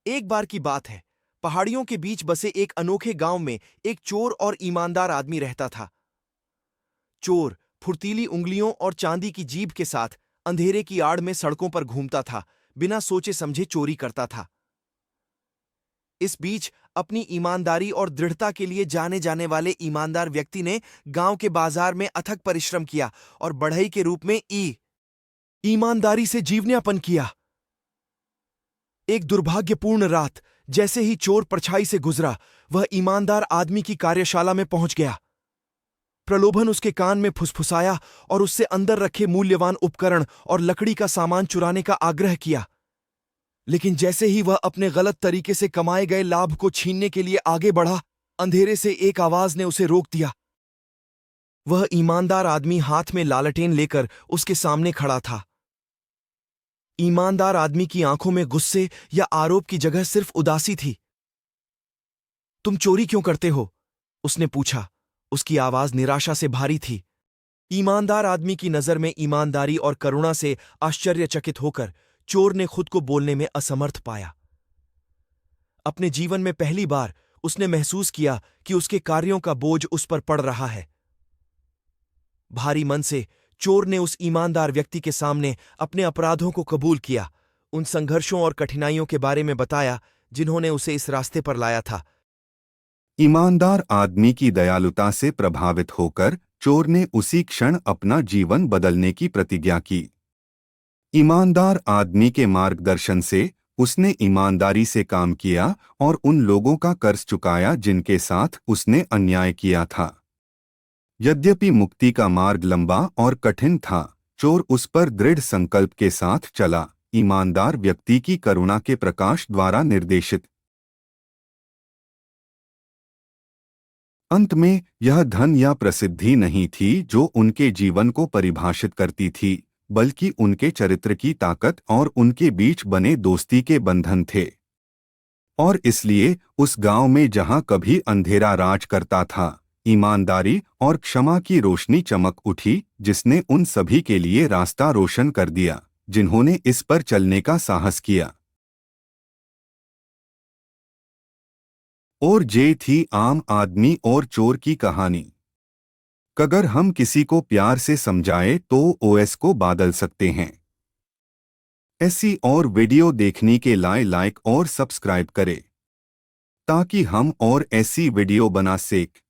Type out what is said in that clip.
एक बार की बात है, पहाड़ियों के बीच बसे एक अनोखे गांव में एक चोर और ईमानदार आदमी रहता था। चोर फुर्तीली उंगलियों और चांदी की जीभ के साथ अंधेरे की आड़ में सड़कों पर घूमता था, बिना सोचे समझे चोरी करता था। इस बीच अपनी ईमानदारी और दृढ़ता के लिए जाने जाने वाले ईमानदार व्यक्ति ने गांव के बाजार में अथक परिश्रम किया और बढ़ई के रूप में ईमानदारी से जीवनयापन किया। एक दुर्भाग्यपूर्ण रात, जैसे ही चोर परछाई से गुजरा, वह ईमानदार आदमी की कार्यशाला में पहुंच गया। प्रलोभन उसके कान में फुसफुसाया और उससे अंदर रखे मूल्यवान उपकरण और लकड़ी का सामान चुराने का आग्रह किया। लेकिन जैसे ही वह अपने गलत तरीके से कमाए गए लाभ को छीनने के लिए आगे बढ़ा, अंधेरे से एक आवाज ने उसे रोक दिया। वह ईमानदार आदमी हाथ में लालटेन लेकर उसके सामने खड़ा था। ईमानदार आदमी की आंखों में गुस्से या आरोप की जगह सिर्फ उदासी थी। तुम चोरी क्यों करते हो? उसने पूछा। उसकी आवाज निराशा से भारी थी। ईमानदार आदमी की नजर में ईमानदारी और करुणा से आश्चर्यचकित होकर चोर ने खुद को बोलने में असमर्थ पाया। अपने जीवन में पहली बार उसने महसूस किया कि उसके कार्यों का बोझ उस पर पड़ रहा है। भारी मन से चोर ने उस ईमानदार व्यक्ति के सामने अपने अपराधों को कबूल किया, उन संघर्षों और कठिनाइयों के बारे में बताया जिन्होंने उसे इस रास्ते पर लाया था। ईमानदार आदमी की दयालुता से प्रभावित होकर चोर ने उसी क्षण अपना जीवन बदलने की प्रतिज्ञा की। ईमानदार आदमी के मार्गदर्शन से उसने ईमानदारी से काम किया और उन लोगों का कर्ज चुकाया जिनके साथ उसने अन्याय किया था। यद्यपि मुक्ति का मार्ग लंबा और कठिन था, चोर उस पर दृढ़ संकल्प के साथ चला, ईमानदार व्यक्ति की करुणा के प्रकाश द्वारा निर्देशित। अंत में यह धन या प्रसिद्धि नहीं थी जो उनके जीवन को परिभाषित करती थी, बल्कि उनके चरित्र की ताकत और उनके बीच बने दोस्ती के बंधन थे। और इसलिए उस गांव में जहां कभी अंधेरा राज करता था, ईमानदारी और क्षमा की रोशनी चमक उठी, जिसने उन सभी के लिए रास्ता रोशन कर दिया जिन्होंने इस पर चलने का साहस किया। और ये थी आम आदमी और चोर की कहानी। अगर हम किसी को प्यार से समझाएं तो ओएस को बदल सकते हैं। ऐसी और वीडियो देखने के लिए लाइक और सब्सक्राइब करें ताकि हम और ऐसी वीडियो बना सकें।